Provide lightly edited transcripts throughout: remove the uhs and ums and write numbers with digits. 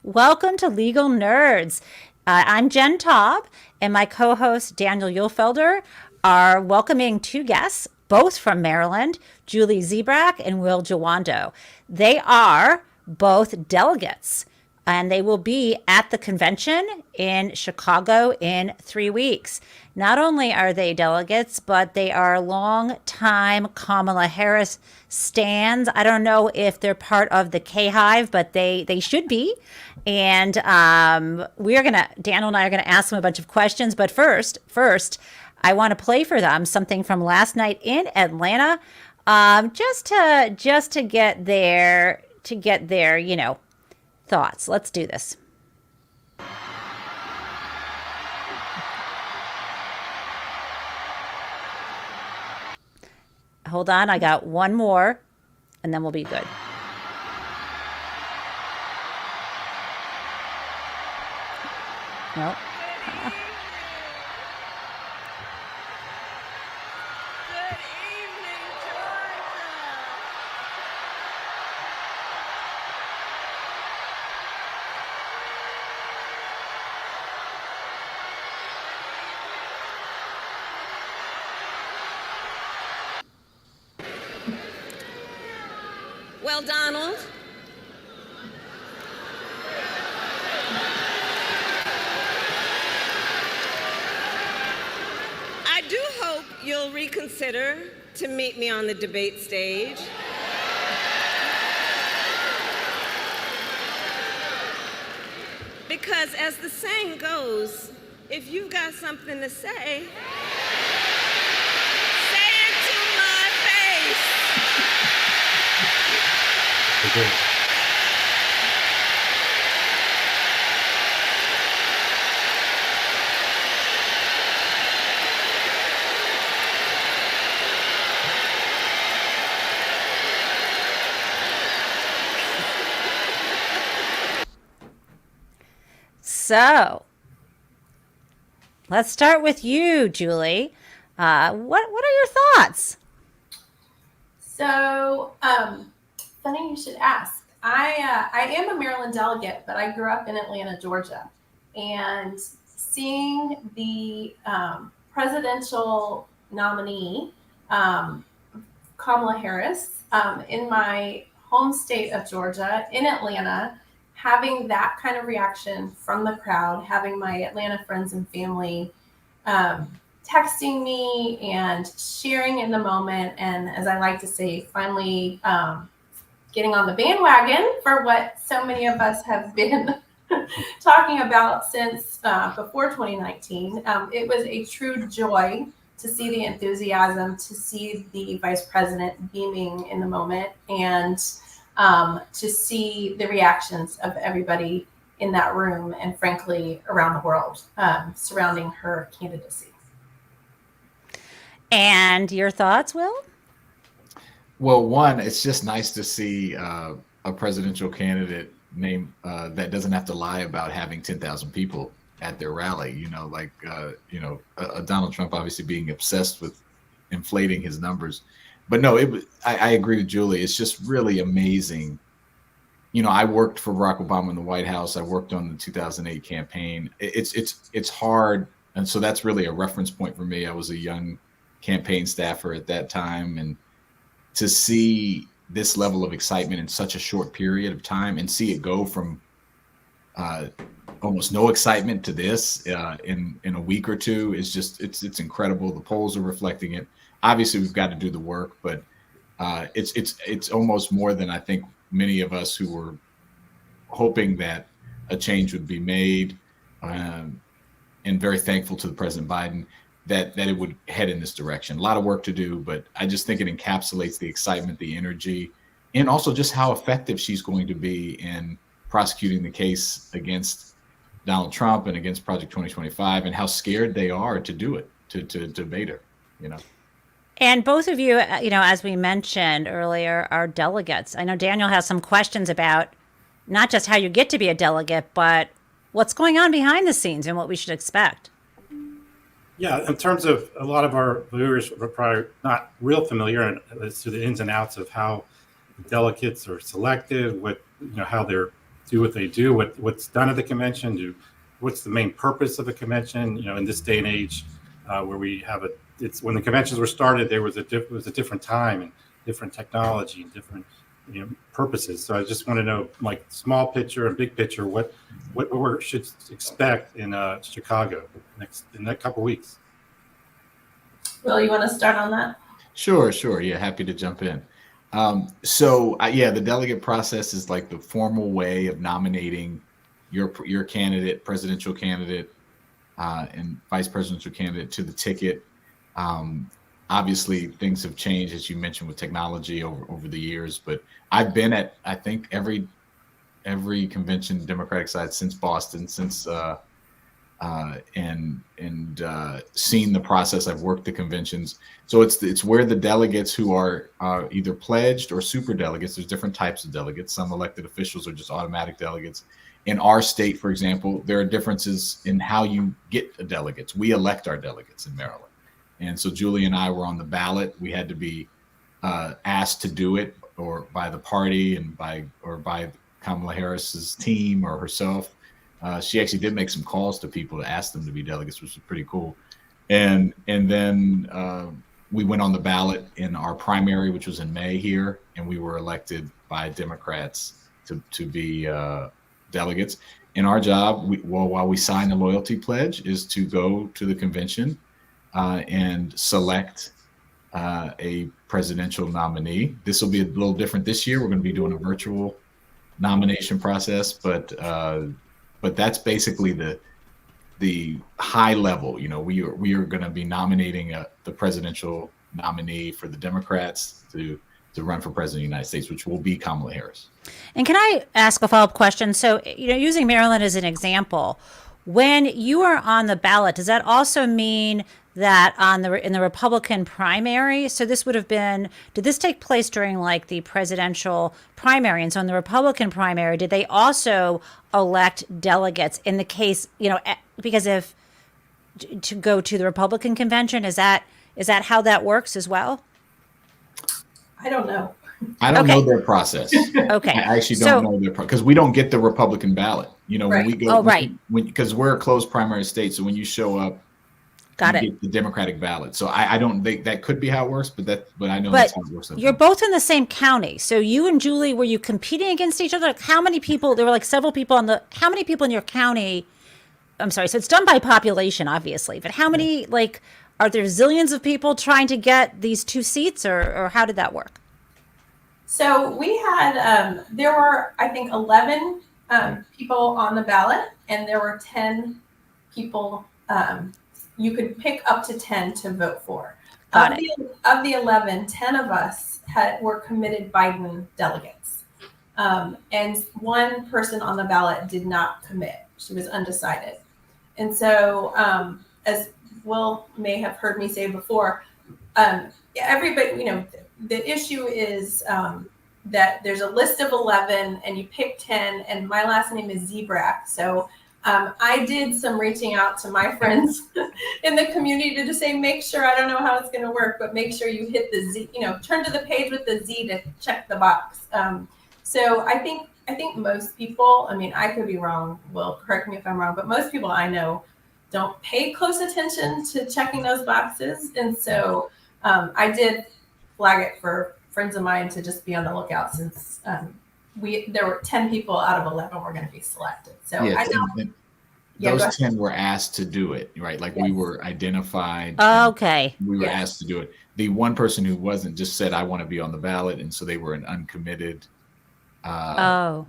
Welcome to Legal Nerds. I'm Jen Taub, and my co host Daniel Uhlfelder are welcoming two guests, both from Maryland, Julie Zebrak and Will Jawando. They are both delegates, and they will be at the convention in Chicago in 3 weeks. Not only are they delegates, but they are long-time Kamala Harris stands. I don't know if they're part of the K Hive, but they should be. And Daniel and I are gonna ask them a bunch of questions. But first, I want to play for them something from last night in Atlanta, just to get their thoughts. Let's do this. Hold on, I got one more, and then we'll be good. No. Good evening, Georgia. Well, Donald, I do hope you'll reconsider to meet me on the debate stage. Because as the saying goes, if you've got something to say, say it to my face. So, let's start with you, Julie. What are your thoughts? Funny you should ask. I am a Maryland delegate, but I grew up in Atlanta, Georgia, and seeing the presidential nominee, Kamala Harris, in my home state of Georgia, in Atlanta, having that kind of reaction from the crowd, having my Atlanta friends and family texting me and sharing in the moment, and as I like to say, finally getting on the bandwagon for what so many of us have been talking about since before 2019. It was a true joy to see the enthusiasm, to see the vice president beaming in the moment, and to see the reactions of everybody in that room and frankly around the world surrounding her candidacy. And your thoughts, Will? Well, one, it's just nice to see a presidential candidate name that doesn't have to lie about having 10,000 people at their rally. Donald Trump obviously being obsessed with inflating his numbers. But no, I agree with Julie. It's just really amazing. I worked for Barack Obama in the White House. I worked on the 2008 campaign. It's hard, and so that's really a reference point for me. I was a young campaign staffer at that time, and to see this level of excitement in such a short period of time and see it go from almost no excitement to this in a week or two is just it's incredible. The polls are reflecting it. Obviously, we've got to do the work, but it's almost more than I think many of us who were hoping that a change would be made, and very thankful to the President Biden that it would head in this direction. A lot of work to do, but I just think it encapsulates the excitement, the energy, and also just how effective she's going to be in prosecuting the case against Donald Trump and against Project 2025, and how scared they are to do it, to debate her. And both of you, as we mentioned earlier, are delegates. I know Daniel has some questions about not just how you get to be a delegate, but what's going on behind the scenes and what we should expect. Yeah, in terms of a lot of our viewers are probably not real familiar as to the ins and outs of how delegates are selected, how they're do what they do, what's done at the convention, what's the main purpose of the convention. In this day and age, where we have it's when the conventions were started, it was a different time and different technology and different purposes. So I just want to know, like, small picture and big picture, what we should expect in Chicago in that couple weeks. Will, you want to start on that? Sure. Yeah, happy to jump in. The delegate process is like the formal way of nominating your candidate, presidential candidate, and vice presidential candidate to the ticket. Obviously, things have changed, as you mentioned, with technology over the years. But I've been at, I think, every convention, Democratic side, since Boston, and seen the process. I've worked the conventions, so it's where the delegates who are either pledged or super delegates. There's different types of delegates. Some elected officials are just automatic delegates. In our state, for example, there are differences in how you get the delegates. We elect our delegates in Maryland, and so Julie and I were on the ballot. We had to be asked to do it, or by the party and by Kamala Harris's team or herself. She actually did make some calls to people to ask them to be delegates, which was pretty cool. And then we went on the ballot in our primary, which was in May here, and we were elected by Democrats to be delegates. And our job, while we sign the loyalty pledge, is to go to the convention and select a presidential nominee. This will be a little different this year. We're going to be doing a virtual nomination process, but that's basically the high level. We are going to be nominating the presidential nominee for the Democrats to run for president of the United States, which will be Kamala Harris. And can I ask a follow-up question? So, using Maryland as an example, when you are on the ballot, does that also mean that in the Republican primary? So this would have been, did this take place during like the presidential primary? And so in the Republican primary, did they also elect delegates in the case, because if to go to the Republican convention, is that how that works as well? I don't know. I don't know their process. Okay. I actually don't know their process because we don't get the Republican ballot. Right. When we go, because we're a closed primary state. So when you show up, get the Democratic ballot. So I don't think that could be how it works, but I know that's how it works. You're both in the same county. So you and Julie, were you competing against each other? Like, how many people? There were like several people how many people in your county? I'm sorry. So it's done by population, obviously, but how many, are there zillions of people trying to get these two seats, or how did that work? So we had, there were, I think, 11 people on the ballot, and there were 10 people. You could pick up to 10 to vote for. Of the 11, 10 of us were committed Biden delegates. And one person on the ballot did not commit. She was undecided. And so, as Will may have heard me say before, everybody, the issue is that there's a list of 11 and you pick 10, and my last name is Zebrak. So I did some reaching out to my friends in the community to just say, make sure, I don't know how it's going to work, but make sure you hit the Z, turn to the page with the Z to check the box. So I think most people, I could be wrong, Will, correct me if I'm wrong, but most people I know don't pay close attention to checking those boxes. And so I did flag it for friends of mine to just be on the lookout, since there were 10 people out of 11 were going to be selected. So those 10 were asked to do it, right? Like, we were identified. Okay. We were asked to do it. The one person who wasn't just said, I want to be on the ballot. And so they were an uncommitted, and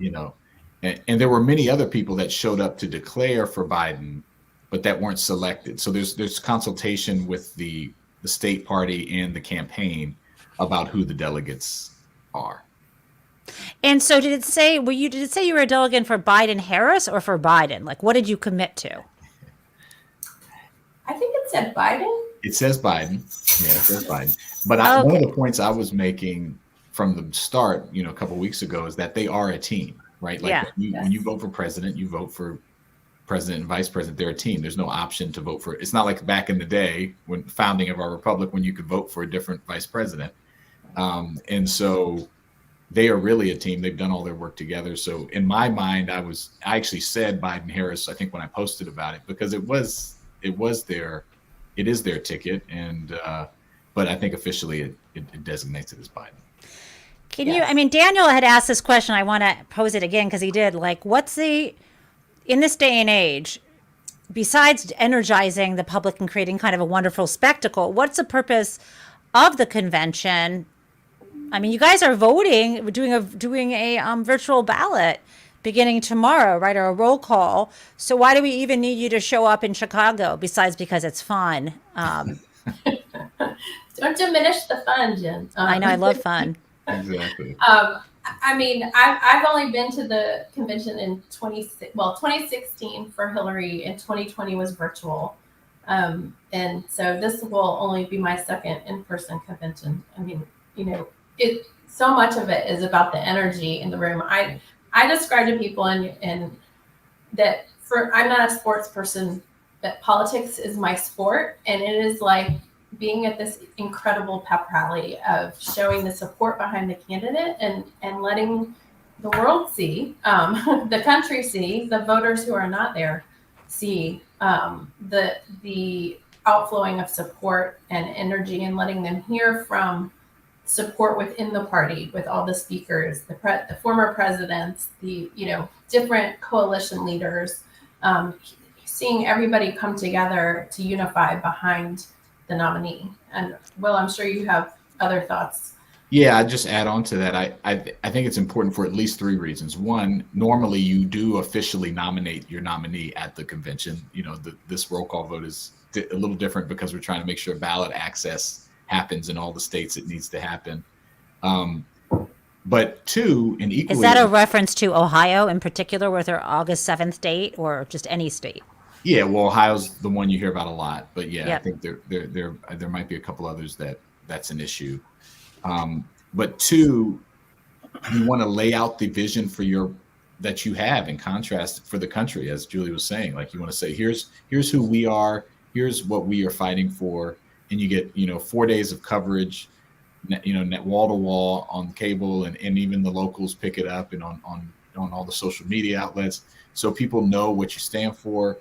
there were many other people that showed up to declare for Biden, but that weren't selected. So there's consultation with the state party and the campaign about who the delegates are. And so did it say you were a delegate for Biden-Harris or for Biden? Like, what did you commit to? I think it said Biden. It says Biden. Yeah, it says Biden. But one of the points I was making from the start, a couple of weeks ago, is that they are a team, right? Like, when you vote for president, you vote for president and vice president. They're a team. There's no option to vote for. It's not like back in the day when founding of our republic, when you could vote for a different vice president. And so they are really a team. They've done all their work together. So in my mind, I actually said Biden Harris, I think, when I posted about it, because it is their ticket. And, but I think officially it designates it as Biden. Can you, I mean, Daniel had asked this question. I want to pose it again because he did. Like, in this day and age, besides energizing the public and creating kind of a wonderful spectacle, what's the purpose of the convention? I mean, you guys are voting, doing a virtual ballot beginning tomorrow, right? Or a roll call. So why do we even need you to show up in Chicago besides because it's fun? Don't diminish the fun, Jen. I know, I love fun. Exactly. I mean, I've only been to the convention in 2016 for Hillary, and 2020 was virtual. And so this will only be my second in-person convention. I mean, so much of it is about the energy in the room. I describe to people and that I'm not a sports person, but politics is my sport, and it is like being at this incredible pep rally of showing the support behind the candidate and letting the world see, the country see, the voters who are not there see the outflowing of support and energy, and letting them hear from support within the party with all the speakers, the former presidents, the different coalition leaders, seeing everybody come together to unify behind the nominee. And Will, I'm sure you have other thoughts. Yeah, I just add on to that. I think it's important for at least three reasons. One, normally you do officially nominate your nominee at the convention. This roll call vote is a little different because we're trying to make sure ballot access happens in all the states it needs to happen. But two, and equally, is that a reference to Ohio in particular with their August 7th date, or just any state? Yeah, well, Ohio's the one you hear about a lot, but yeah, Yep. I think there might be a couple others that's an issue. But two, you want to lay out the vision that you have in contrast for the country, as Julie was saying. Like, you want to say, here's who we are, here's what we are fighting for, and you get 4 days of coverage, wall to wall on cable, and even the locals pick it up and on all the social media outlets, so people know what you stand for.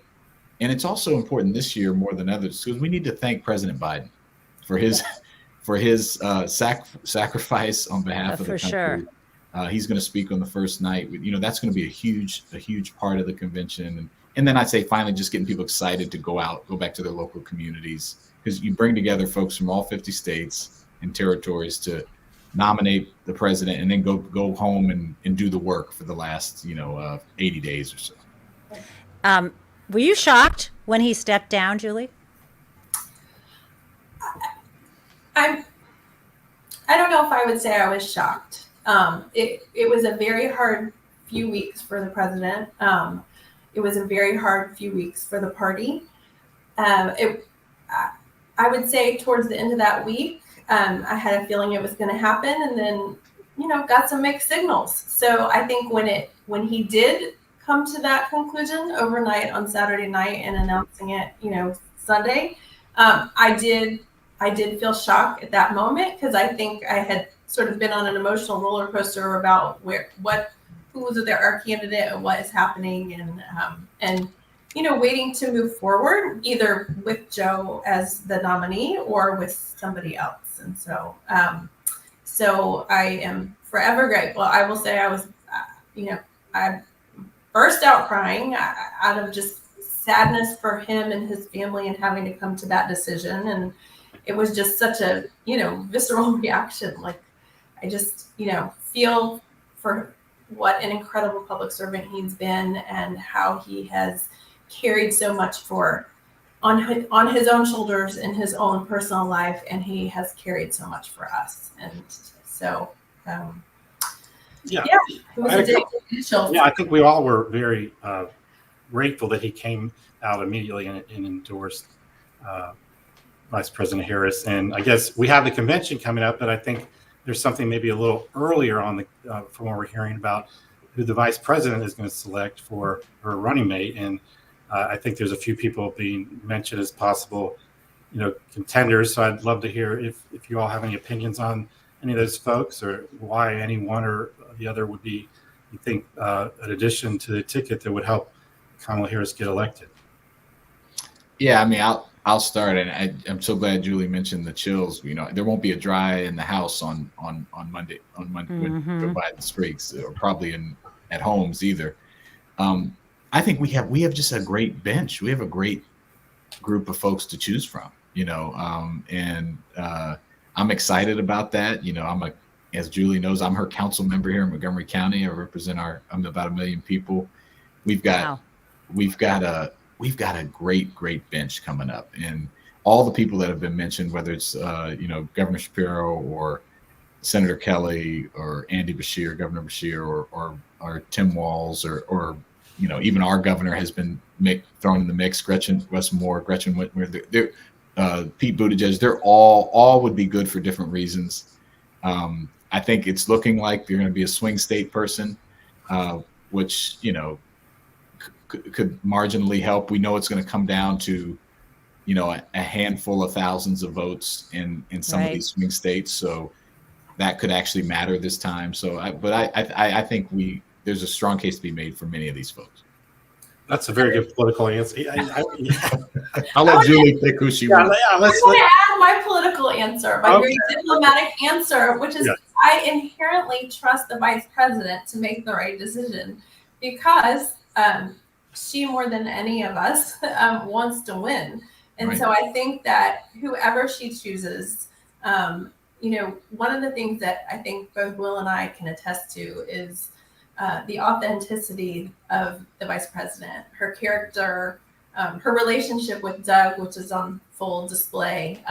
And it's also important this year more than others because we need to thank President Biden for his sacrifice on behalf of the country. Sure. He's going to speak on the first night. That's going to be a huge part of the convention. And then I'd say finally just getting people excited to go back to their local communities, because you bring together folks from all 50 states and territories to nominate the president and then go home and do the work for the last 80 days or so. Were you shocked when he stepped down, Julie? I don't know if I would say I was shocked. It was a very hard few weeks for the president. It was a very hard few weeks for the party. I would say towards the end of that week, I had a feeling it was going to happen, and then got some mixed signals. So I think when he did come to that conclusion overnight on Saturday night and announcing it, Sunday, I did feel shocked at that moment, because I think I had sort of been on an emotional roller coaster about who was our candidate and what is happening, and waiting to move forward either with Joe as the nominee or with somebody else. And so I am forever grateful. I will say I was, I burst out crying out of just sadness for him and his family and having to come to that decision. And it was just such a, visceral reaction. Like, I just, feel for what an incredible public servant he's been and how he has carried so much on his own shoulders in his own personal life. And he has carried so much for us. And so, it was a day. Yeah, I think we all were very grateful that he came out immediately and endorsed Vice President Harris. And I guess we have the convention coming up, but I think there's something maybe a little earlier on from what we're hearing about who the vice president is going to select for her running mate. And I think there's a few people being mentioned as possible, contenders. So I'd love to hear if you all have any opinions on any of those folks, or why any one or the other would be, you think, an addition to the ticket that would help Kamala Harris get elected? Yeah, I mean, I'll start, and I'm so glad Julie mentioned the chills. There won't be a dry in the house on Monday when Joe Biden speaks, or probably at homes either. I think we have just a great bench. We have a great group of folks to choose from. And I'm excited about that. As Julie knows, I'm her council member here in Montgomery County. I represent I'm about 1 million people. We've got a great bench coming up, and all the people that have been mentioned, whether it's Governor Shapiro or Senator Kelly or Andy Beshear, Governor Beshear, or Tim Walz, or even our governor has been thrown in the mix. Gretchen Westmore, Gretchen Whitmer, Pete Buttigieg. They're all would be good for different reasons. I think it's looking like you're going to be a swing state person, which could marginally help. We know it's going to come down to a handful of thousands of votes in some of these swing states, so that could actually matter this time. So I think there's a strong case to be made for many of these folks. That's a very good political answer. I'll let Julie pick who she wants. I'm going to add my political answer, my very diplomatic answer, which is I inherently trust the vice president to make the right decision, because she, more than any of us, wants to win. And so I think that whoever she chooses, one of the things that I think both Will and I can attest to is the authenticity of the vice president, her character, her relationship with Doug, which is on full display,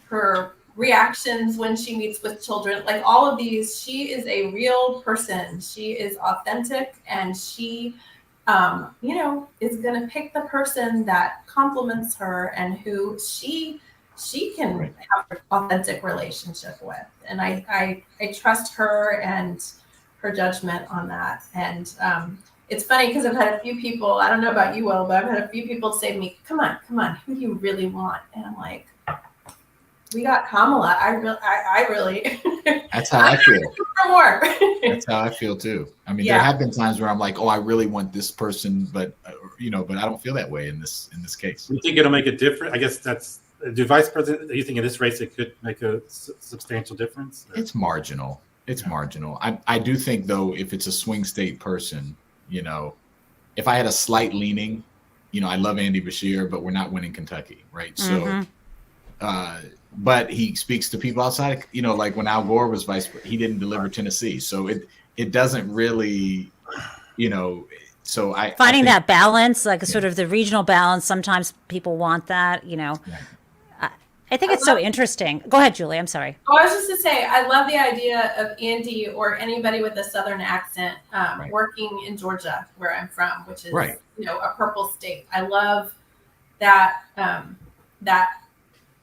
her reactions when she meets with children, like all of these. She is a real person. She is authentic, and she is going to pick the person that compliments her and who she can have an authentic relationship with. And I trust her and her judgment on that. And it's funny because I've had a few people, I don't know about you, Will, but I've had a few people say to me, come on, who do you really want? And I'm like, we got Kamala. I really. That's how I feel. More. That's how I feel too. I mean, there have been times where I'm like, oh, I really want this person, but but I don't feel that way in this case. You think it'll make a difference? I guess that's the vice president. Do you think in this race it could make a substantial difference? It's marginal. It's marginal. I do think though, if it's a swing state person, if I had a slight leaning, I love Andy Beshear, but we're not winning Kentucky, right? So. But he speaks to people outside, like when Al Gore was vice president, he didn't deliver Tennessee. So it doesn't really, so I think that balance, like sort of the regional balance, sometimes people want that, I think it's so interesting. Go ahead, Julie. I'm sorry. Oh, I was just to say, I love the idea of Andy or anybody with a Southern accent working in Georgia, where I'm from, which is, a purple state. I love that, that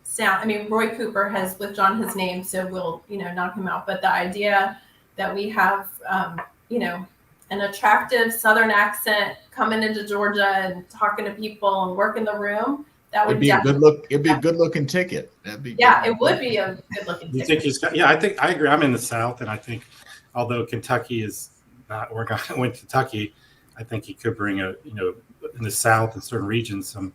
sound. I mean, Roy Cooper has withdrawn his name, so we'll, knock him out. But the idea that we have, an attractive Southern accent coming into Georgia and talking to people and working the room, that would be a good look. It'd be a good looking ticket. That'd be it would be a good looking ticket. You think he's got? Yeah, I agree. I'm in the South, and I think although Kentucky is not, we're going to win Kentucky, I think he could bring in the South and certain regions some,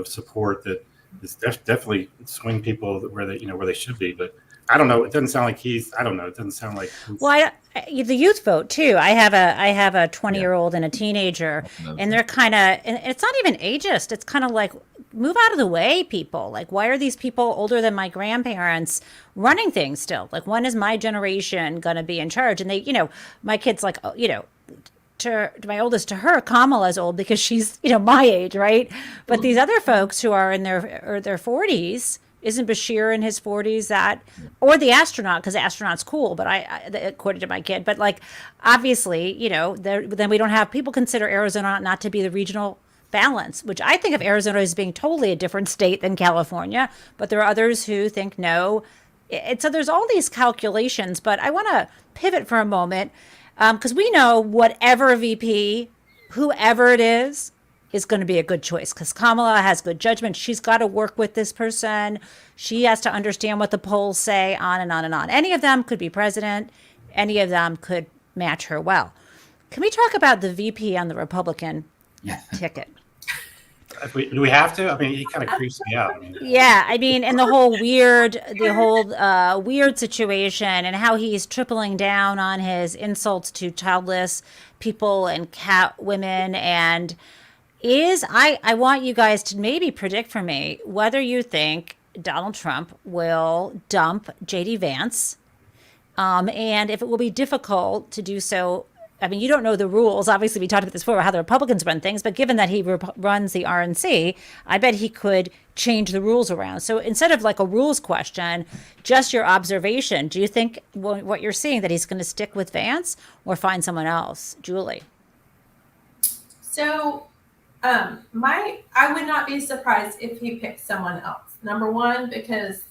support that is definitely swing people where they should be. But I don't know. It doesn't sound like it doesn't sound like. Well, the youth vote too. I have a 20-year-old and a teenager, and they're kind of, and it's not even ageist. It's kind of like, move out of the way, people. Like, why are these people older than my grandparents running things still? Like, when is my generation going to be in charge? And they, my kid's like, to my oldest, to her, Kamala's old because she's, my age, right? But these other folks who are in their 40s, isn't Beshear in his 40s or the astronaut, because the astronaut's cool, but according to my kid, but like, obviously, then we don't have, people consider Arizona not to be the regional balance, which I think of Arizona as being totally a different state than California, but there are others who think no. So there's all these calculations, but I want to pivot for a moment, because we know whatever VP, whoever it is, is going to be a good choice because Kamala has good judgment. She's got to work with this person. She has to understand what the polls say, on and on and on. Any of them could be president. Any of them could match her well. Can we talk about the VP on the Republican ticket? Do we have to? I mean, he kind of creeps me out. Yeah, I mean, and the whole weird situation and how he's tripling down on his insults to childless people and cat women. And I want you guys to maybe predict for me whether you think Donald Trump will dump JD Vance, and if it will be difficult to do so. I mean, you don't know the rules. Obviously, we talked about this before, how the Republicans run things. But given that he runs the RNC, I bet he could change the rules around. So instead of like a rules question, just your observation, do you think what you're seeing that he's going to stick with Vance or find someone else? Julie? So I would not be surprised if he picked someone else. Number one, because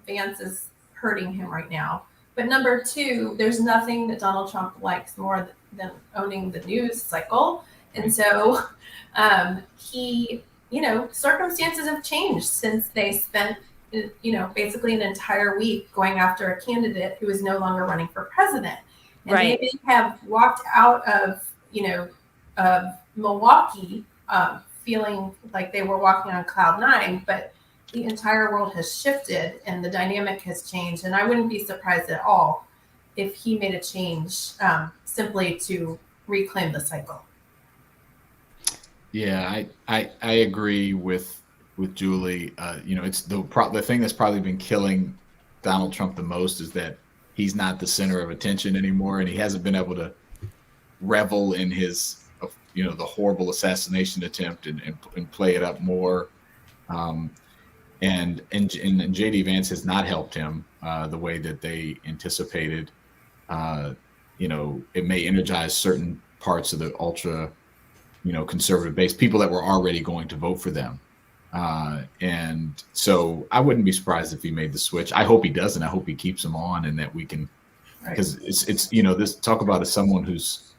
Vance is hurting him right now. But number two, there's nothing that Donald Trump likes more than owning the news cycle. And so circumstances have changed since they spent, basically an entire week going after a candidate who is no longer running for president. And Right. they have walked out of Milwaukee feeling like they were walking on cloud nine, but the entire world has shifted and the dynamic has changed. And I wouldn't be surprised at all if he made a change simply to reclaim the cycle. Yeah, I agree with Julie. It's the thing that's probably been killing Donald Trump the most is that he's not the center of attention anymore, and he hasn't been able to revel in his, the horrible assassination attempt and play it up more. And JD Vance has not helped him the way that they anticipated. It may energize certain parts of the ultra, conservative base, people that were already going to vote for them. And so I wouldn't be surprised if he made the switch. I hope he doesn't. I hope he keeps him on and that we can, because it's this talk about as someone who's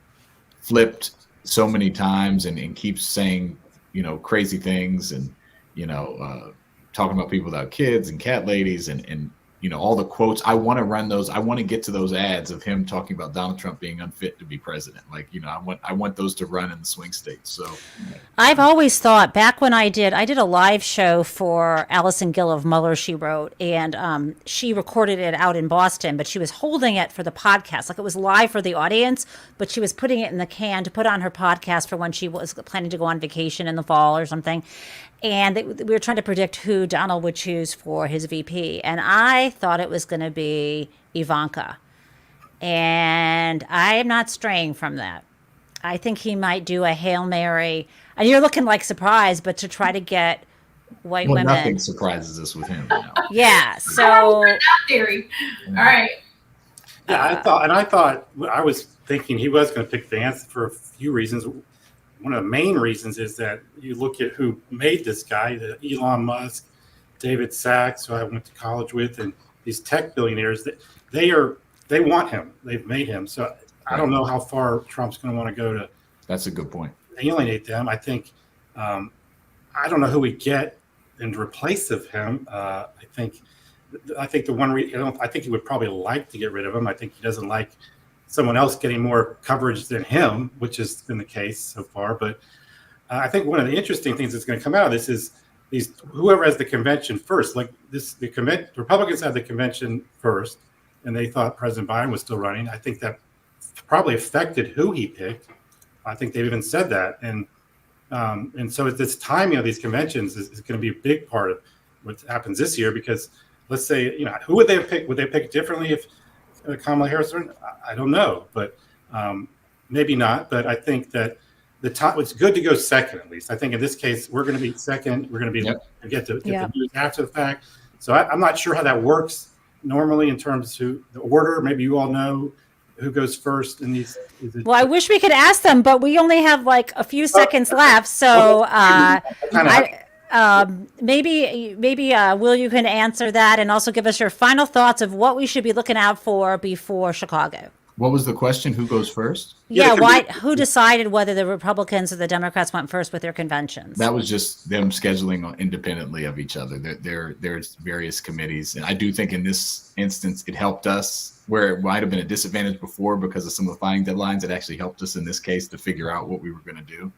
flipped so many times and keeps saying, crazy things and, talking about people without kids and cat ladies and all the quotes. I want to run those. I want to get to those ads of him talking about Donald Trump being unfit to be president. I want those to run in the swing states. So I've always thought back when I did a live show for Allison Gill of Mueller, She Wrote, and she recorded it out in Boston, but she was holding it for the podcast. Like it was live for the audience, but she was putting it in the can to put on her podcast for when she was planning to go on vacation in the fall or something. And we were trying to predict who Donald would choose for his VP. And I thought it was going to be Ivanka. And I am not straying from that. I think he might do a Hail Mary. And you're looking like surprised, but to try to get white women. Nothing surprises us with him now. Yeah. So. Theory. All right. Yeah, I was thinking he was going to pick Vance for a few reasons. One of the main reasons is that you look at who made this guy, Elon Musk, David Sachs, who I went to college with, and these tech billionaires. They want him. They've made him. So I don't know how far Trump's going to want to go to. That's a good point. Alienate them. I think. I don't know who we get in replace of him. I think the one. I think he would probably like to get rid of him. I think he doesn't like someone else getting more coverage than him, which has been the case so far. But I think one of the interesting things that's going to come out of this is whoever has the convention first. Like the Republicans had the convention first, and they thought President Biden was still running. I think that probably affected who he picked. I think they've even said that, and so this timing of these conventions is going to be a big part of what happens this year. Because let's say, who would they have picked? Would they pick differently if Kamala Harris? I don't know, but maybe not. But I think that it's good to go second, at least. I think in this case, we're going to be second. We're going to be get the news after the fact. So I'm not sure how that works normally in terms of the order. Maybe you all know who goes first in these. Well, I wish we could ask them, but we only have like a few seconds left. So maybe Will, you can answer that and also give us your final thoughts of what we should be looking out for before Chicago. What was the question? Who goes first? Yeah, why? Who decided whether the Republicans or the Democrats went first with their conventions? That was just them scheduling independently of each other. There's various committees, and I do think in this instance it helped us where it might have been a disadvantage before because of some of the filing deadlines. It actually helped us in this case to figure out what we were going to do.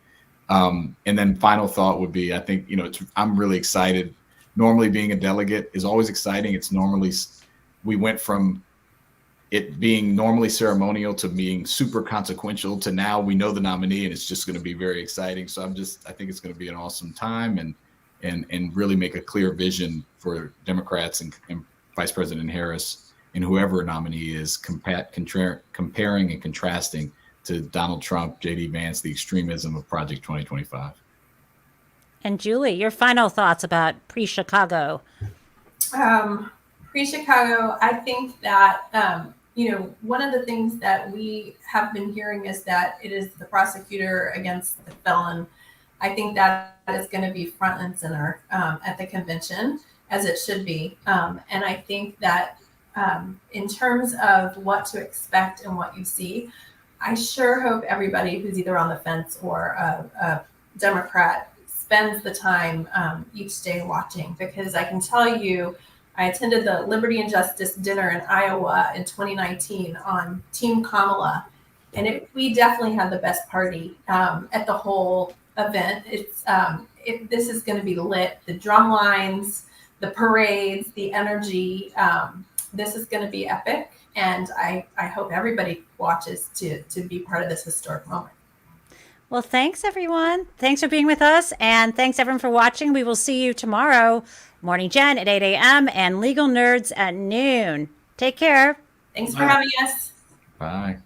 And then final thought would be, I think, I'm really excited. Normally being a delegate is always exciting. It's normally, we went from it being normally ceremonial to being super consequential to now we know the nominee and it's just going to be very exciting. So I think it's going to be an awesome time and really make a clear vision for Democrats and Vice President Harris and whoever nominee is comparing and contrasting to Donald Trump, J.D. Vance, the extremism of Project 2025. And Julie, your final thoughts about pre-Chicago. Pre-Chicago, I think that, one of the things that we have been hearing is that it is the prosecutor against the felon. I think that is going to be front and center at the convention, as it should be. And I think that in terms of what to expect and what you see, I sure hope everybody who's either on the fence or a Democrat spends the time each day watching, because I can tell you, I attended the Liberty and Justice dinner in Iowa in 2019 on Team Kamala, and we definitely had the best party at the whole event. This is going to be lit. The drum lines, the parades, the energy. This is going to be epic, and I hope everybody watches to be part of this historic moment. Well, thanks, everyone. Thanks for being with us, and thanks, everyone, for watching. We will see you tomorrow, Morning Jen at 8 a.m. and Legal Nerds at noon. Take care. Thanks for having us. Bye.